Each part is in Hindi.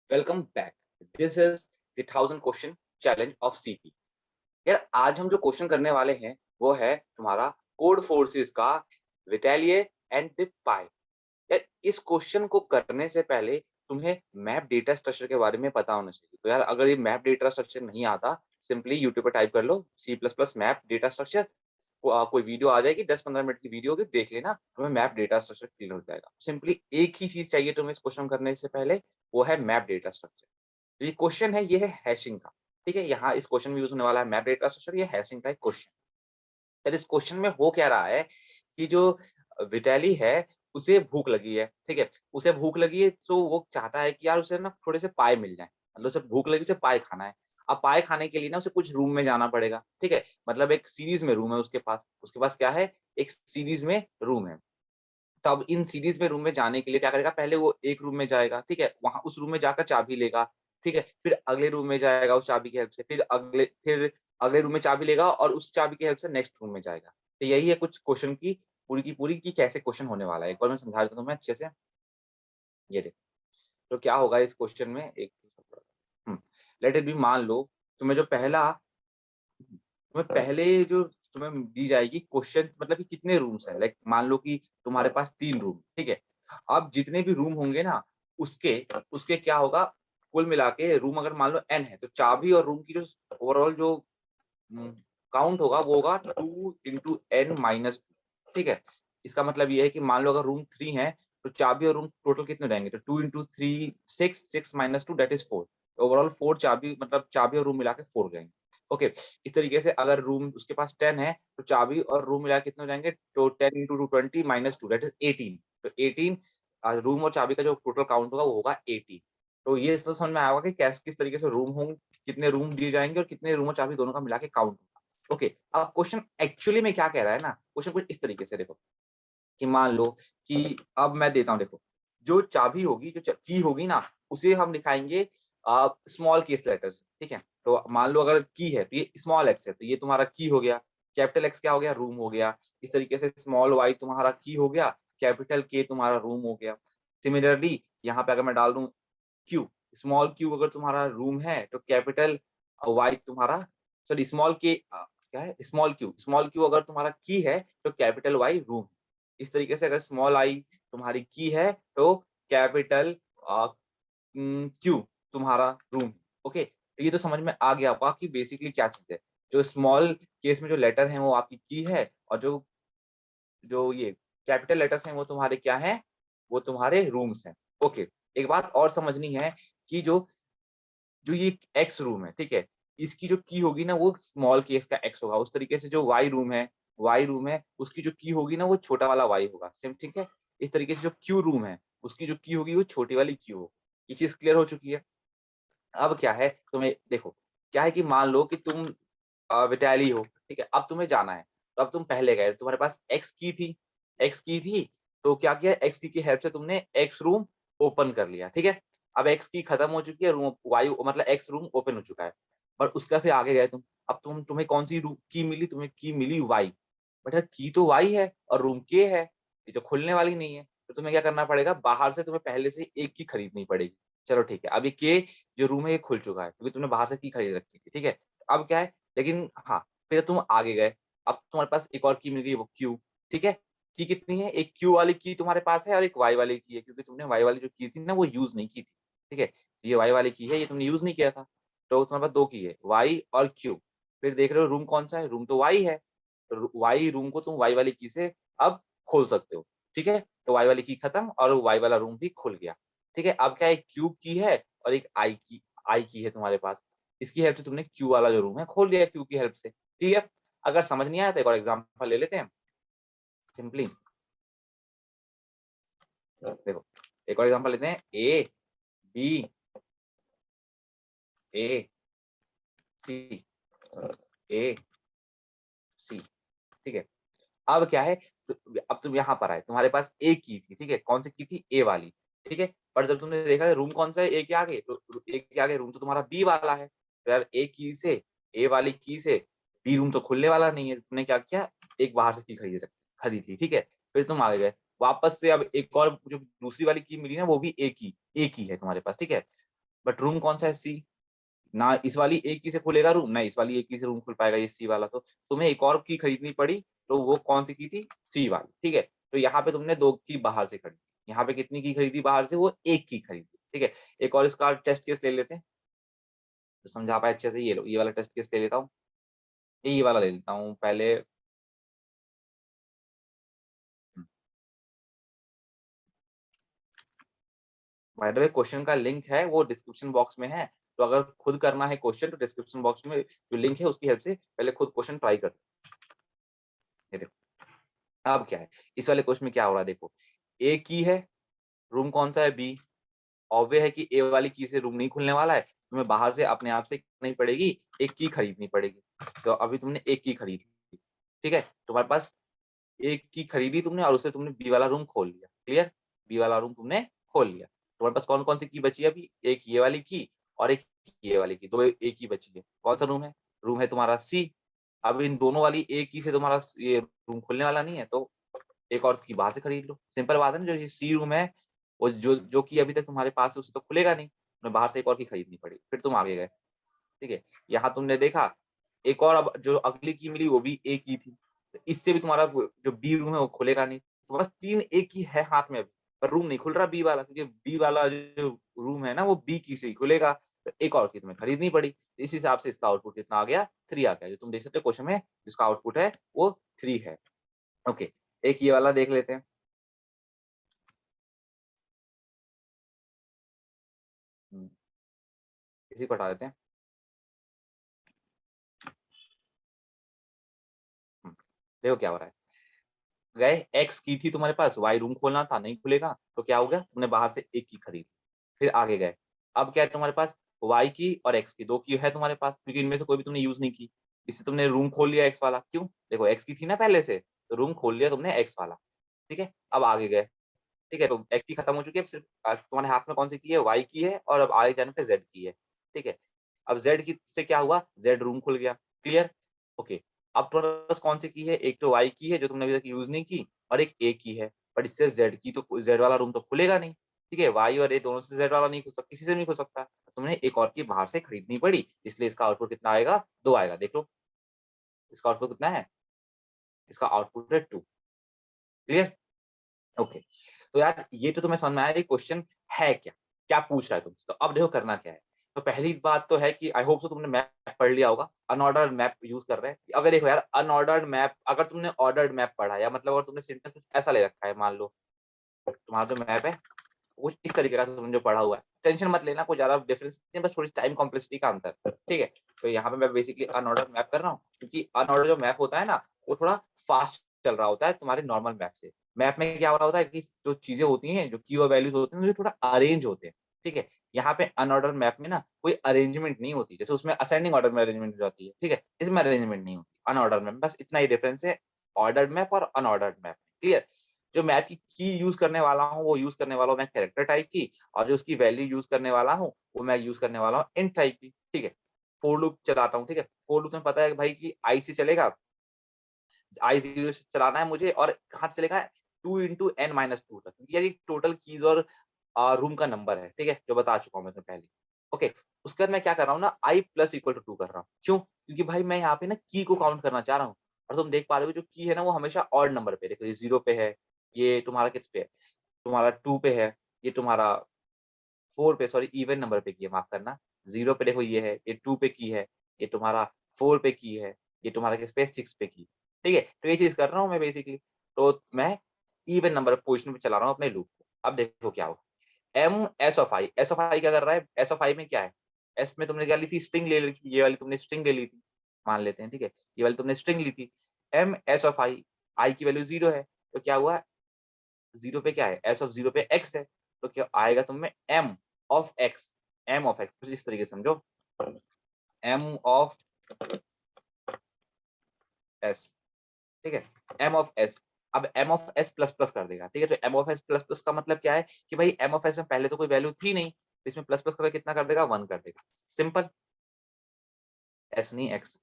Welcome back. This is the 1000 question challenge of CP. यार आज हम जो क्वेश्चन करने वाले हैं वो है तुम्हारा कोड फोर्सेस का विटेलिए एंड द पाई। यार इस क्वेश्चन को करने से पहले तुम्हें मैप डेटा स्ट्रक्चर के बारे में पता होना चाहिए। तो यार अगर ये मैप डेटा स्ट्रक्चर नहीं आता, सिंपली यूट्यूब पे टाइप कर लो C plus plus map data structure. कोई वीडियो आ जाएगी, 10-15 मिनट की वीडियो होगी, देख लेना, तुम्हें मैप डेटा स्ट्रक्चर क्लियर हो जाएगा। सिंपली एक ही चीज चाहिए तुम्हें इस क्वेश्चन करने से पहले, वो है मैप डेटा स्ट्रक्चर। तो ये क्वेश्चन है, ये है हैशिंग का। ठीक है, यहाँ इस क्वेश्चन में यूज होने वाला है मैप डेटा स्ट्रक्चर, ये हैशिंग का एक क्वेश्चन। फिर इस क्वेश्चन में हो क्या रहा है कि जो विटैली है उसे भूख लगी है, ठीक है? उसे भूख लगी है तो वो चाहता है कि यार उसे ना थोड़े से पाए मिल जाएँ, मतलब उसे भूख लगी, उसे पाए खाना है। अब पाए खाने के लिए ना उसे कुछ रूम में जाना पड़ेगा, ठीक है? मतलब एक सीरीज़ में रूम है उसके पास क्या है? एक सीरीज़ में रूम है। तो अब इन सीरीज़ में रूम में जाने के लिए क्या करेगा, पहले वो एक रूम में जाएगा, ठीक है? वहाँ उस रूम में जाकर चाबी लेगा, ठीक है? फिर अगले रूम में जाएगा उस चाबी की हेल्प से, फिर अगले रूम में चाबी लेगा और उस चाबी की हेल्प से नेक्स्ट रूम में जाएगा। तो यही है कुछ क्वेश्चन की पूरी कि कैसे क्वेश्चन होने वाला है। एक बार मैं समझा देता हूँ तुम्हें अच्छे से। ये देखो, तो क्या होगा इस क्वेश्चन में एक हुँ, लेट इट बी, मान लो तुम्हें जो पहला तुम्हें पहले जो तुम्हें दी जाएगी क्वेश्चन, मतलब कि कितने रूम्स हैं, लाइक मान लो कि तुम्हारे पास 3 रूम, ठीक है? अब जितने भी रूम होंगे ना, उसके उसके क्या होगा, कुल मिला के रूम अगर मान लो n है, तो चाबी और रूम की जो ओवरऑल जो उम, काउंट होगा वो होगा 2 इंटू n माइनस 2, ठीक है? इसका मतलब ये है कि मान लो अगर रूम 3 है, तो चाबी और रूम टोटल कितने हो जाएँगे? तो 2 into 3 6, 6 minus 2 that is 4। Overall 4 चाबी, मतलब चाबी और रूम मिला के 4 हो जाएँगे। ओके, इस तरीके से अगर रूम उसके पास 10 है, तो चाबी और रूम मिला के कितने हो जाएँगे? तो 10 इंटू 2 20 माइनस 2 दैट इज़ 18। तो 18 रूम और चाबी का जो टोटल काउंट होगा वो होगा 18। तो ये तो समझ में आया होगा कि कैस किस तरीके से रूम होंगे, कितने रूम दिए जाएँगे और कितने रूम और चाबी दोनों का मिला के काउंट होगा। ओके, अब क्वेश्चन एक्चुअली में क्या कह रहा है ना, क्वेश्चन कुछ इस तरीके से देखो, कि मान लो कि अब मैं देता हूँ देखो, जो चाबी होगी, जो की होगी ना, उसे हम दिखाएँगे स्मॉल केस लेटर्स, ठीक है? तो मान लो अगर की है, तो ये स्मॉल एक्स है, तो ये तुम्हारा की हो गया, कैपिटल एक्स क्या हो गया, रूम हो गया। इस तरीके से स्मॉल वाई तुम्हारा की हो गया, कैपिटल के तुम्हारा रूम हो गया। सिमिलरली यहाँ पे अगर मैं डाल दूँ क्यू, स्मॉल क्यू अगर तुम्हारा रूम है, तो कैपिटल वाई तुम्हारा, सॉरी स्मॉल के क्या है, स्मॉल क्यू अगर तुम्हारा की है, तो कैपिटल वाई रूम। इस तरीके से अगर स्मॉल आई तुम्हारी की है, तो कैपिटल क्यू तुम्हारा रूम। ओके, तो ये तो समझ में आ गया होगा कि बेसिकली क्या चीज़ है। जो स्मॉल केस में जो लेटर हैं वो आपकी की है, और जो जो ये कैपिटल लेटर्स हैं वो तुम्हारे क्या हैं? वो तुम्हारे रूम्स हैं। ओके, एक बात और समझनी है कि जो जो ये एक्स रूम है, ठीक है? इसकी जो की होगी ना वो स्मॉल केस का एक्स होगा। उस तरीके से जो वाई रूम है, उसकी जो की होगी ना वो छोटा वाला वाई होगा। सेम, ठीक है? इस तरीके से जो क्यू रूम है, उसकी जो की होगी वो छोटी वाली क्यू होगी। ये चीज़ क्लियर हो चुकी है? अब क्या है, तुम्हें देखो, क्या है कि मान लो कि तुम विटाली हो, ठीक है? अब तुम्हें जाना है, तो अब तुम पहले गए, तुम्हारे पास एक्स की थी, तो क्या किया, एक्स की हेल्प से तुमने एक्स रूम ओपन कर लिया, ठीक है? अब एक्स की खत्म हो चुकी है, रूम वाई मतलब एक्स रूम ओपन हो चुका है, पर उसका फिर आगे गए तुम, अब तुम्हें कौन-सी रू की मिली? तुम्हें की मिली वाई, बट यार की तो वाई है और रूम के है, ये तो खुलने वाली नहीं है, तो तुम्हें क्या करना पड़ेगा, बाहर से तुम्हें पहले से एक की खरीदनी पड़ेगी। चलो ठीक है, अब ये के जो रूम है ये खुल चुका है, क्योंकि तुमने बाहर से की खरीद रखी थी, ठीक है? अब क्या है, लेकिन हाँ, फिर तुम आगे गए, अब तुम्हारे पास एक और की मिल गई, वो क्यू, ठीक है? की कितनी है? एक क्यू वाली की तुम्हारे पास है और एक वाई वाली की है, क्योंकि तुमने वाई वाली जो की थी ना वो यूज़ नहीं की थी, ठीक है? ये वाई वाली की है, ये तुमने यूज़ नहीं किया था, तो तुम्हारे पास 2 की है, वाई और क्यू। फिर देख रहे हो रूम कौन-सा है? रूम तो वाई है, वाई रूम को तुम वाई वाली की से अब खोल सकते हो, ठीक है? तो वाई वाली की खत्म और वाई वाला रूम भी खुल गया, ठीक है? अब क्या है, एक क्यू की है और एक आई की है तुम्हारे पास। इसकी हेल्प से तुमने क्यू वाला जो रूम है खोल लिया क्यू की हेल्प से, ठीक है? अगर समझ नहीं आया तो एक और एग्ज़ाम्पल ले लेते हैं, सिंपली देखो, एक और एग्ज़ाम्पल लेते हैं, बी, ए, सी, ए, सी, ठीक है? अब क्या है, तो अब तुम यहाँ पर आए, तुम्हारे पास ए की थी, ठीक है? कौन-सी की थी? ए वाली, ठीक है? पर जब तुमने देखा रूम कौन-सा है? ए के आगे, तो ए के आगे रूम तो तुम्हारा बी वाला है। तो यार ए की से, ए वाली की से बी रूम तो खुलने वाला नहीं है। तुमने क्या किया? एक बाहर से की खरीद ली, ठीक है? फिर तुम आगे गए, वापस से अब एक और जो दूसरी वाली की मिली ना वो भी ए की है तुम्हारे पास, ठीक है? बट रूम कौन सा है? सी। ना इस वाली एक की से खुलेगा रूम, ना इस वाली एक की से रूम खुल पाएगा, ये सी वाला। तो तुम्हें एक और की खरीदनी पड़ी, तो वो कौन सी की थी? सी वाली, ठीक है। तो यहाँ पे तुमने 2 की बाहर से खरीदी, यहाँ पे कितनी की खरीदी बाहर से? वो 1 की खरीदी, ठीक है। एक और इसका टेस्ट केस ले लेते हैं, तो समझा पाए अच्छे से। ये लो, ये वाला टेस्ट केस ले लेता हूँ, ये वाला ले लेता हूँ पहले। बाय द वे क्वेश्चन का लिंक है वो डिस्क्रिप्शन बॉक्स में है, तो अगर खुद करना है क्वेश्चन तो डिस्क्रिप्शन बॉक्स में जो लिंक है उसकी हेल्प से पहले खुद क्वेश्चन ट्राई कर। ये देखो अब क्या है, इस वाले क्वेश्चन में क्या हो रहा है, देखो ए की है, रूम कौन सा है? बी। ऑब्वियस है कि ए वाली की से रूम नहीं खुलने वाला है, तुम्हें बाहर से अपने आप से नहीं पड़ेगी, एक की खरीदनी पड़ेगी। तो अभी तुमने एक की खरीद ली, ठीक है। तुम्हारे पास एक की खरीदी तुमने और उससे तुमने बी वाला रूम खोल लिया, क्लियर। बी वाला रूम तुमने खोल लिया। तुम्हारे पास कौन कौन सी की बची है अभी? एक ये वाली की और एक ये वाली की, दो एक की बची है। कौन सा रूम है? रूम है तुम्हारा सी। अब इन दोनों वाली एक की से तुम्हारा ये रूम खुलने वाला नहीं है, तो एक और की बाहर से खरीद लो। सिंपल बात है ना, जो ये सी रूम है वो जो की अभी तक तुम्हारे पास है उससे तो खुलेगा नहीं, तुम्हें बाहर से एक और की खरीदनी पड़ी, फिर तुम आगे गए, ठीक है। यहाँ तुमने देखा एक और, अब जो अगली की मिली वो भी एक ही थी, तो इससे भी तुम्हारा जो बी रूम है वो खुलेगा नहीं। तो बस 3 एक ही है हाथ में अभी, पर रूम नहीं खुल रहा बी वाला, क्योंकि बी वाला जो रूम है ना वो बी की से ही खुलेगा, तो एक और की तुम्हें खरीदनी पड़ी। इस हिसाब से इसका आउटपुट कितना आ गया? 3 आ गया। जो तुम देख सकते हो क्वेश्चन में जिसका आउटपुट है वो 3 है। ओके, एक ये वाला देख लेते हैं। इसी को हटा देते हैं। देखो क्या हो रहा है, गए एक्स की थी तुम्हारे पास, वाई रूम खोलना था, नहीं खुलेगा, तो क्या हो गया? तुमने बाहर से एक की खरीद, फिर आगे गए। अब क्या है तुम्हारे पास? वाई की और एक्स की, 2 की है तुम्हारे पास, क्योंकि इनमें से कोई भी तुमने यूज नहीं की। इससे तुमने रूम खोल लिया एक्स वाला। क्यों? देखो एक्स की थी ना पहले से, तो रूम खोल लिया तुमने एक्स वाला, ठीक है। अब आगे गए, ठीक है। तो एक्स की खत्म हो चुकी है, अब सिर्फ तुम्हारे हाथ में कौन सी की है? वाई की है, और अब आगे जाने पे जेड की है, ठीक है। अब जेड की से क्या हुआ? जेड रूम खुल गया, क्लियर। ओके, अब तुम्हारे पास कौन सी की है? एक तो वाई की है जो तुमने अभी तक यूज नहीं की, और एक ए की है, बट इससे जेड की, तो जेड वाला रूम तो खुलेगा नहीं, ठीक है। वाई और ए दोनों से जेड वाला नहीं खुल सकता, किसी से नहीं खुल सकता, तो तुमने एक और की बाहर से खरीदनी पड़ी, इसलिए इसका आउटपुट कितना आएगा? 2 आएगा। देख लो इसका आउटपुट कितना है, इसका आउटपुट है 2, क्लियर। ओके, तो यार ये तो तुम्हें समझ में आया ये क्वेश्चन है क्या, क्या पूछ रहा है तुमसे। तो अब देखो करना क्या है। तो पहली बात तो है कि आई होप सो तुमने मैप पढ़ लिया होगा, अनऑर्डर्ड मैप यूज कर रहे हैं। अगर देखो यार अनऑर्डर्ड मैप, अगर तुमने ऑर्डर्ड मैप पढ़ा है, या मतलब अगर तुमने सिंटेक्स कुछ ऐसा ले रखा है, मान लो तुम्हारा जो मैप है कुछ इस तरीके का तुमने जो पढ़ा हुआ है, टेंशन मत लेना, कोई ज्यादा डिफरेंस नहीं है, बस थोड़ी टाइम कॉम्प्लेक्सिटी का अंतर है, ठीक है। तो यहाँ पे मैं बेसिकली अनऑर्डर्ड मैप कर रहा हूँ, क्योंकि अनऑर्डर जो मैप होता है ना वो थोड़ा फास्ट चल रहा होता है तुम्हारे नॉर्मल मैप से। मैप में क्या हो रहा होता है कि जो चीजें होती हैं, जो की और वैल्यूज होते हैं, जो थोड़ा अरेंज होते हैं, ठीक है। यहाँ पे अनऑर्डर मैप में ना कोई अरेंजमेंट नहीं होती, जैसे उसमें असेंडिंग ऑर्डर में अरेंजमेंट हो जाती है, ठीक है। इसमें अरेंजमेंट नहीं होती अनऑर्डर मैप, बस इतना ही डिफरेंस है ऑर्डर्ड मैप और अनऑर्डर्ड मैप, क्लियर। जो मैप की यूज करने वाला हूँ वो यूज करने वाला हूँ मैं कैरेक्टर टाइप की, और जो उसकी वैल्यू यूज करने वाला हूँ वो मैं यूज करने वाला हूँ इंट टाइप की, ठीक है। फोर लूप चलाता हूँ, ठीक है। फोर लूप में पता है भाई कि आई से चलेगा, आई जीरो से चलाना है मुझे, और कहाँ चलेगा? 2 इंटू एन माइनस 2 तक, क्योंकि यार ये टोटल कीज और रूम का नंबर है, ठीक है, जो बता चुका हूँ मैं तुम्हें पहले। ओके, उसके बाद मैं क्या कर रहा हूँ ना, आई प्लस इक्वल टू 2 कर रहा हूँ। क्यों? क्योंकि भाई मैं यहाँ पे ना की को काउंट करना चाह रहा हूँ, और तुम देख पा रहे हो जो की है ना वो हमेशा ऑड नंबर पे, देखो ये 0 पे है, ये तुम्हारा किस पे है? तुम्हारा 2 पे है, ये तुम्हारा 4 पे, सॉरी इवन नंबर पे की है, माफ करना। 0 पे देखो ये है, ये 2 पे की है, ये तुम्हारा 4 पे की है, ये तुम्हारा किस पे? 6 पे की, ठीक है। तो ये चीज़ कर रहा हूँ मैं बेसिकली, तो मैं इवन नंबर पोज़ीशन पे चला रहा हूँ अपने लूप को। अब देखो क्या होगा, M S of I, S of I क्या कर रहा है? एस ऑफ आई में क्या है? एस में तुमने क्या ली थी? स्ट्रिंग ले ली थी, ये वाली तुमने स्ट्रिंग ले ली थी, मान लेते हैं, ठीक है। ये वाली तुमने स्ट्रिंग ली थी। एम एस ऑफ आई, आई की वैल्यू 0 है, तो क्या हुआ? 0 पे क्या है? एस ऑफ 0 पे एक्स है, तो क्या आएगा तुम्हें? M of X, M of X कुछ इस तरीके से समझो, एम ऑफ एस, ठीक है, एम ऑफ एस। अब M of S plus plus कर देगा, ठीक है। तो M of S plus plus का मतलब क्या है कि भाई एम ऑफ एस में पहले तो कोई वैल्यू थी नहीं, तो इसमें प्लस प्लस करके कितना कर देगा? 1 कर देगा, सिंपल। एस नहीं एक्स,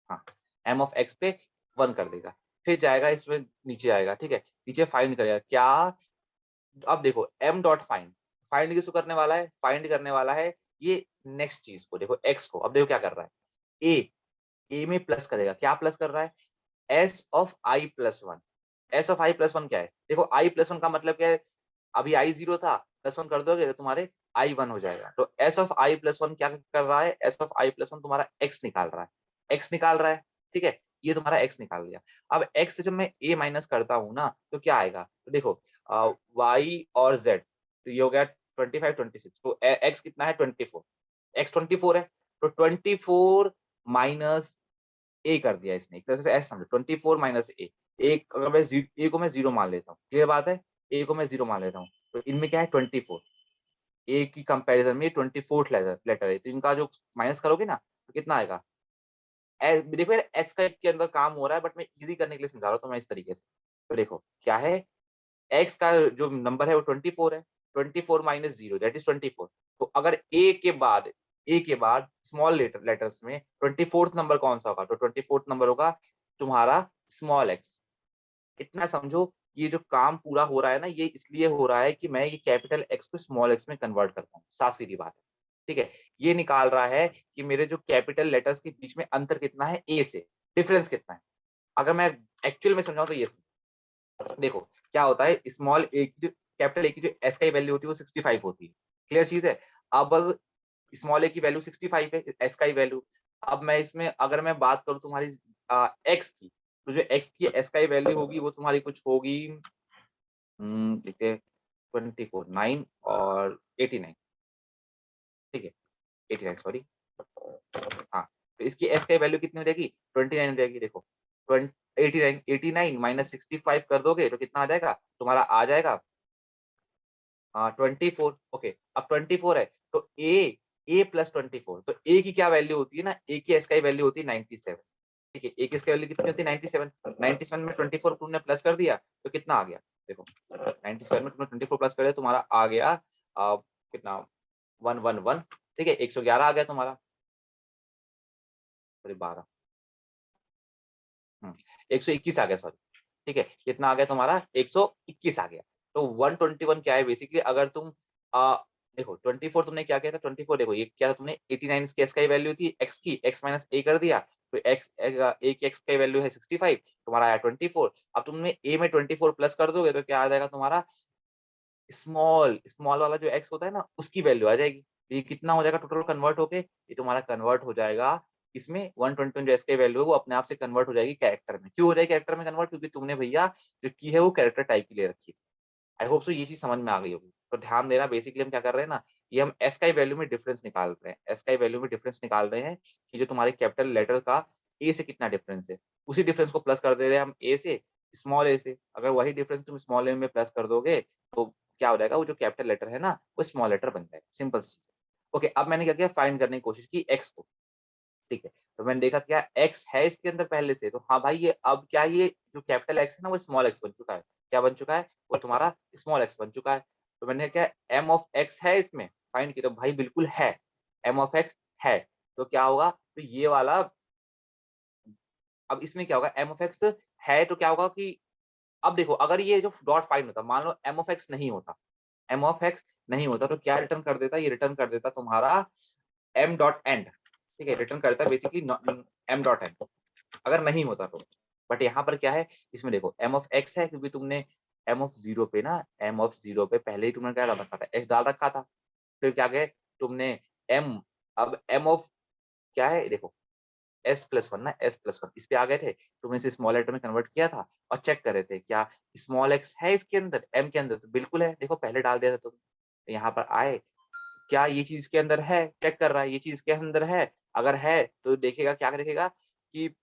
हाँ, एम ऑफ एक्स पे 1 कर देगा, फिर जाएगा इसमें नीचे आएगा, ठीक है, नीचे फाइंड करेगा क्या? अब देखो एम डॉट फाइंड, फाइंड किसको करने वाला है? फाइंड करने वाला है ये नेक्स्ट चीज को देखो, x को अब देखो क्या कर रहा है, a में प्लस करेगा, क्या प्लस कर रहा है, s of i plus one. s of i plus one क्या है, देखो i प्लस वन का मतलब क्या है, अभी i जीरो था, प्लस वन कर दोगे तो तुम्हारे i वन हो जाएगा। तो s of i plus one क्या कर रहा है, s of i plus one तुम्हारा x निकाल रहा है, x निकाल रहा है, ठीक है, ये तुम्हारा x निकाल दिया। अब x से जब मैं a माइनस करता हूँ ना तो क्या आएगा, तो देखो y और z, तो ये हो गया 25 26, तो x कितना है 24, x 24 है, तो 24 माइनस ए कर दिया इसने, एक तरह से ऐसे समझो 24 माइनस ए, एक अगर मैं ए को मैं जीरो मान लेता हूँ, क्लियर बात है, ए को मैं जीरो मान लेता हूँ, तो इनमें क्या है 24, ए की कंपैरिजन में 24th लेटर है, तो इनका जो माइनस करोगे ना तो कितना आएगा, देखो यार एस का के अंदर काम हो रहा है, बट मैं इजी करने के लिए समझा रहा हूँ, तो मैं इस तरीके से, तो देखो क्या है, एक्स का जो नंबर है वो 24 है, 24 माइनस जीरो दैट इज 24, तो अगर ए के बाद स्मॉल लेटर्स में 24th नंबर कौन सा होगा, तो 24th नंबर होगा तुम्हारा स्मॉल एक्स। इतना समझो, ये जो काम पूरा हो रहा है ना, ये इसलिए हो रहा है कि मैं ये कैपिटल एक्स को स्मॉल एक्स में कन्वर्ट करता हूँ, साफ सीधी बात है, ठीक है। ये निकाल रहा है कि मेरे जो कैपिटल लेटर्स के बीच में अंतर कितना है ए से, डिफरेंस कितना है। अगर मैं एक्चुअल में समझाऊं तो ये देखो क्या होता है, स्मॉल ए की जो कैपिटल ए की जो एस का वैल्यू होती है वो 65 होती है, क्लियर चीज है। अब स्मॉल ए की वैल्यू 65 है, एस का वैल्यू, अब मैं इसमें अगर मैं बात करूं तुम्हारी एक्स की, तो जो एक्स की एस का वैल्यू होगी वो तुम्हारी कुछ होगी, देखते हैं 24 9 और 89, ठीक है, 89 सॉरी, हाँ, तो इसकी एस का वैल्यू कितनी हो जाएगी 29 हो जाएगी, देखो 89 माइनस 65 कर दोगे तो कितना आ जाएगा तुम्हारा, आ जाएगा 24, ओके, अब 24 है, तो ए प्लस 24, तो ए की क्या वैल्यू होती है ना, ए की एस का वैल्यू होती है 97, ठीक है, ए की इसकी वैल्यू कितनी होती है 97, 97 में 24 तुमने प्लस कर दिया तो कितना आ गया, देखो 97 में तुमने 24 प्लस कर दिया, तुम्हारा आ गया कितना 111, ठीक है, 111 आ गया तुम्हारा, सॉरी 12, 121 आ गया, सॉरी, ठीक है, कितना आ गया तुम्हारा 121 आ गया। तो 121 क्या है बेसिकली, अगर तुम आ, देखो 24 तुमने क्या किया था, 24 देखो ये क्या था तुमने 89 की एक्स का वैल्यू थी, एक्स की एक्स माइनस ए कर दिया, तो एक्स ए की एक्स का वैल्यू है 65, तुम्हारा आया 24, अब तुमने ए में 24 प्लस कर दोगे तो क्या आ जाएगा तुम्हारा, स्मॉल स्मॉल वाला जो एक्स होता है ना उसकी वैल्यू आ जाएगी, तो ये कितना हो जाएगा टोटल कन्वर्ट होके, ये तुम्हारा कन्वर्ट हो जाएगा इसमें 121 जो एक्स की वैल्यू है वो अपने आप से कन्वर्ट हो जाएगी कैरेक्टर में। क्यों हो जाएगी कैरेक्टर में कन्वर्ट, क्योंकि तुमने भैया जो की है वो कैरेक्टर टाइप की ले रखी है। आई होप सो ये चीज समझ में आ गई होगी, तो ध्यान देना, बेसिकली हम क्या कर रहे हैं ना, ये हम एस का वैल्यू में डिफरेंस निकाल रहे हैं, एस का वैल्यू में डिफरेंस निकाल रहे हैं कि जो तुम्हारे कैपिटल लेटर का ए से कितना डिफरेंस है, उसी डिफरेंस को प्लस कर दे रहे हैं हम ए से, स्मॉल ए से, अगर वही डिफरेंस तुम स्मॉल ए में प्लस कर दोगे तो क्या हो जाएगा, वो जो कैपिटल लेटर है ना वो स्मॉल लेटर बन जाएगा, सिंपल चीज है। ओके, अब मैंने क्या किया, फाइंड करने की कोशिश की एक्स को, ठीक है, तो मैंने देखा क्या एक्स है इसके अंदर पहले से, तो हाँ भाई ये अब क्या, ये जो कैपिटल एक्स है ना वो स्मॉल एक्स बन चुका है, क्या बन चुका है, वो तुम्हारा स्मॉल एक्स बन चुका है। तो मैंने क्या एम ऑफ एक्स है इसमें फाइंड किया, तो भाई बिल्कुल है, एम ऑफ एक्स है, तो क्या होगा, तो ये वाला, अब इसमें क्या होगा, एम ऑफ एक्स है तो क्या होगा कि, अब देखो अगर ये जो डॉट फाइंड होता, मान लो एम ऑफ एक्स नहीं होता, एम ऑफ एक्स नहीं होता तो क्या रिटर्न कर देता, ये रिटर्न कर देता तुम्हारा एम डॉट एंड, ठीक है, रिटर्न करता है बेसिकली एम डॉट एंड, अगर नहीं होता तो। बट यहाँ पर क्या है, इसमें देखो एम ऑफ एक्स है क्योंकि तुमने एम ऑफ जीरो पे ना, एम ऑफ जीरो पे पहले ही तुमने क्या डाल रखा था, एक्स डाल रखा था, फिर क्या गए तुमने एम, अब एम ऑफ क्या है देखो, एस प्लस वन ना, एस प्लस वन इस पे आ गए थे, तुमने इसे स्मॉल लेटर में कन्वर्ट किया था और चेक कर रहे थे क्या स्मॉल एक्स है इसके अंदर, एम के अंदर, तो बिल्कुल है, देखो पहले डाल दिया था तुम, तो यहाँ पर आए, क्या ये चीज के अंदर है, चेक कर रहा है ये चीज के अंदर है, अगर है तो देखेगा क्या देखेगा कि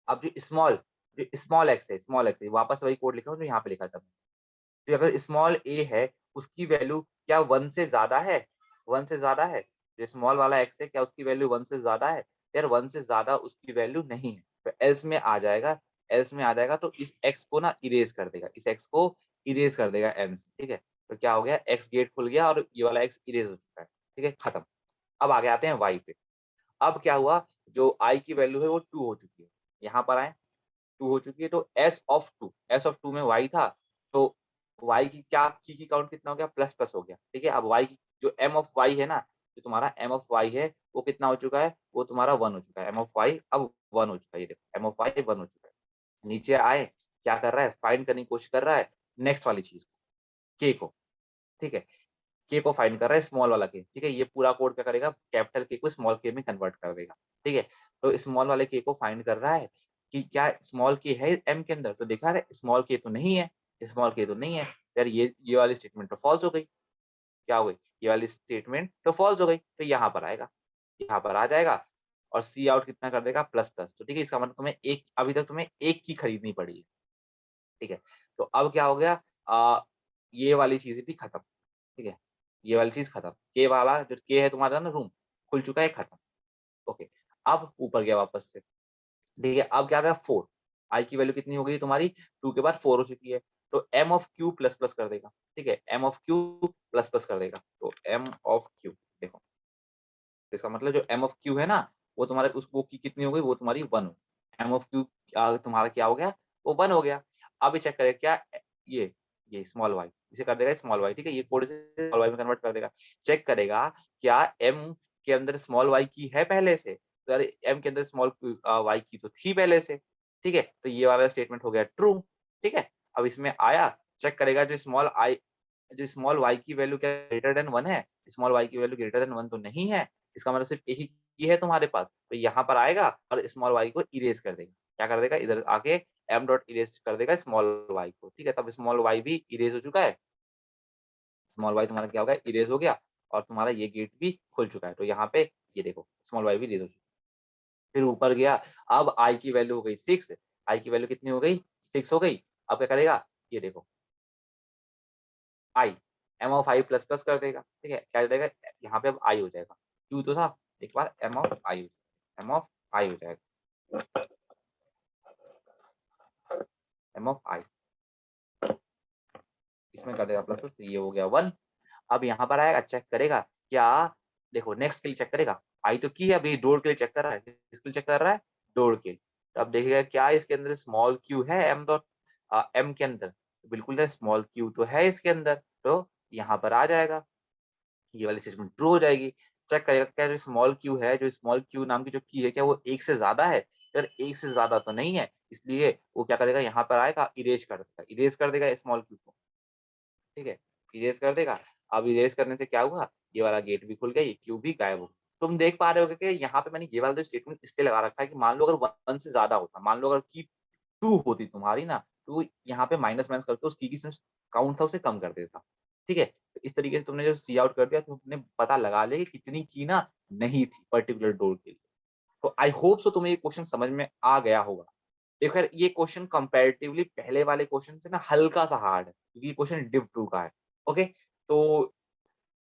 अब जो स्मॉल एक्स है, स्मॉल एक्स है, वापस वही कोड लिख रहा हूँ जो यहाँ पे लिखा था, तो अगर स्मॉल ए है उसकी वैल्यू क्या वन से ज्यादा है, वन से ज्यादा है, जो स्मॉल वाला एक्स है क्या उसकी वैल्यू वन से ज्यादा है, यार वन से ज्यादा उसकी वैल्यू नहीं है, तो एल्स में आ जाएगा, एल्स में आ जाएगा तो इस एक्स को ना इरेज कर देगा, इस एक्स को इरेज कर देगा एम से, ठीक है, तो क्या हो गया एक्स गेट खुल गया और ये वाला एक्स इरेज हो चुका है, ठीक है, खत्म। अब आगे आते हैं वाई पे, अब क्या हुआ, जो आई की वैल्यू है वो 2 हो चुकी है, यहाँ पर आए 2 हो चुकी है, तो एस ऑफ 2 में वाई था, तो वाई की क्या की काउंट कितना हो गया, प्लस प्लस हो गया, ठीक है, अब वाई की जो एम ऑफ वाई है ना, जो तुम्हारा m ऑफ y है वो कितना हो चुका है, वो तुम्हारा 1 हो चुका है। m ऑफ y अब 1 हो चुका है, ये देखो m ऑफ y 1 हो चुका है। नीचे आए, क्या कर रहा है, फाइंड करने की कोशिश कर रहा है नेक्स्ट वाली चीज k को, ठीक है। के को फाइंड कर रहा है स्मॉल वाला के, ठीक है। ये पूरा कोड क्या करेगा, कैपिटल के को स्मॉल के में कन्वर्ट कर देगा, ठीक है। तो स्मॉल वाले के को फाइंड कर रहा है कि क्या स्मॉल के है एम के अंदर, तो देखा है स्मॉल के तो नहीं है, स्मॉल के तो नहीं है यार, ये वाली स्टेटमेंट तो फॉल्स हो गई। क्या हो गई, ये वाली स्टेटमेंट तो फॉल्स हो गई, तो यहाँ पर आएगा, यहाँ पर आ जाएगा और सी आउट कितना कर देगा, प्लस प्लस। तो ठीक है, इसका मतलब तुम्हें एक, अभी तक तुम्हें एक की खरीदनी पड़ी है, ठीक है। तो अब क्या हो गया, ये वाली चीज भी खत्म, ठीक है। ये वाली चीज खत्म, के वाला जो के है तुम्हारा ना रूम खुल चुका है, खत्म। ओके, अब ऊपर गया वापस से, ठीक है। अब क्या गया 4, आई की वैल्यू कितनी हो गई तुम्हारी, 2 के बाद 4 हो चुकी है, तो M of Q plus plus कर देगा, ठीक है। M of Q plus plus कर देगा, तो एम ऑफ क्यू देखो, इसका मतलब जो एम ऑफ क्यू है ना, वो तुम्हारे उसको की कितनी हो गई, वो तुम्हारी 1 हो। एम ऑफ क्यू तुम्हारा क्या हो गया, वो 1 हो गया। अब ये चेक करेगा क्या, ये स्मॉल वाई, इसे कर देगा स्मॉल वाई, ठीक है। ये कोड से स्मॉल वाई में कन्वर्ट कर देगा। चेक करेगा क्या एम के अंदर स्मॉल वाई की है पहले से, तो यार एम के अंदर स्मॉल वाई की तो थी पहले से, ठीक है। तो ये वाला स्टेटमेंट हो गया ट्रू, ठीक है। अब इसमें आया, चेक करेगा जो स्मॉल वाई की वैल्यू क्या ग्रेटर देन 1 है, स्मॉल वाई की वैल्यू ग्रेटर देन 1 तो नहीं है, इसका मतलब सिर्फ एक ही की है तुम्हारे पास, तो यहाँ पर आएगा और स्मॉल वाई को इरेज कर देगा। क्या कर देगा, इधर आके एम डॉट इरेज कर देगा स्मॉल वाई को, ठीक है। तब स्मॉल वाई भी इरेज हो चुका है, स्मॉल वाई तुम्हारा क्या हो गया, इरेज हो गया, और तुम्हारा ये गेट भी खुल चुका है। तो यहाँ पे ये देखो स्मॉल वाई भी इरेज हो चुका है। फिर ऊपर गया, अब आई की वैल्यू हो गई 6, आई की वैल्यू कितनी हो गई, 6 हो गई। अब क्या करेगा, ये देखो I, M of I plus plus कर देगा, ठीक है। क्या हो जाएगा, यहाँ पे अब आई हो जाएगा, क्यू तो था, एक बार M of I, M of I हो जाएगा, एम ऑफ आई इसमें कर देगा प्लस प्लस, तो ये हो गया 1। अब यहाँ पर आएगा, चेक करेगा क्या, देखो नेक्स्ट के लिए चेक करेगा, आई तो की है, अभी डोर के लिए चेक कर रहा है, किसके लिए चेक कर रहा है, डोर के लिए। तो अब देखिएगा क्या इसके अंदर स्मॉल क्यू है एम डॉट एम के अंदर, तो बिल्कुल है स्मॉल क्यू तो है इसके अंदर, तो यहाँ पर आ जाएगा, ये वाली स्टेटमेंट ट्रू हो जाएगी। चेक करेगा क्या जो स्मॉल क्यू है, जो स्मॉल क्यू नाम की जो की है, क्या वो एक से ज्यादा है, अगर एक से ज्यादा तो नहीं है, इसलिए वो क्या करेगा, यहाँ पर आएगा, इरेज कर देगा स्मॉल क्यू को, ठीक है। इरेज कर देगा। अब इरेज करने से क्या हुआ, ये वाला गेट भी खुल गया, ये क्यू भी गायब हो गया। तुम देख पा रहे हो कि यहाँ पे मैंने ये वाला जो स्टेटमेंट इसलिए लगा रखा है कि मान लो अगर 1 से ज्यादा होता, मान लो अगर की 2 होती तुम्हारी ना, तो यहाँ पे माइनस माइनस करके उस की काउंट था उसे कम कर देता, ठीक है। तो इस तरीके से तुमने जो सी आउट कर दिया, तो तुमने पता लगा लिया कि कितनी की ना नहीं थी पर्टिकुलर डोर के लिए। तो आई होप सो तुम्हें ये क्वेश्चन समझ में आ गया होगा। देखो यार, ये क्वेश्चन कंपैरेटिवली पहले वाले क्वेश्चन से ना हल्का सा हार्ड है, क्योंकि ये क्वेश्चन डिव 2 का है। ओके, तो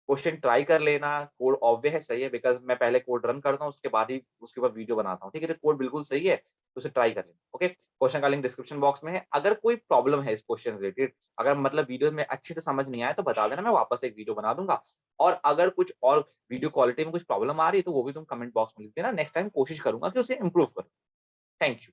क्वेश्चन ट्राई कर लेना, कोड ऑब्वियस है सही है, बिकॉज़ मैं पहले कोड रन करता हूँ, उसके बाद ही उसके ऊपर वीडियो बनाता हूँ, ठीक है? तो कोड बिल्कुल सही है, तो उसे ट्राई कर लेना, ओके? क्वेश्चन का लिंक डिस्क्रिप्शन बॉक्स में है। अगर कोई प्रॉब्लम है इस क्वेश्चन रिलेटेड, अगर मतलब वीडियो में अच्छे से समझ नहीं आया तो बता देना, मैं वापस एक वीडियो बना दूँगा। और अगर कुछ और वीडियो क्वालिटी में कुछ प्रॉब्लम आ रही है, तो वो भी तुम कमेंट बॉक्स में लिख देना, नेक्स्ट टाइम कोशिश करूँगा कि उसे इम्प्रूव करूँ। Thank you.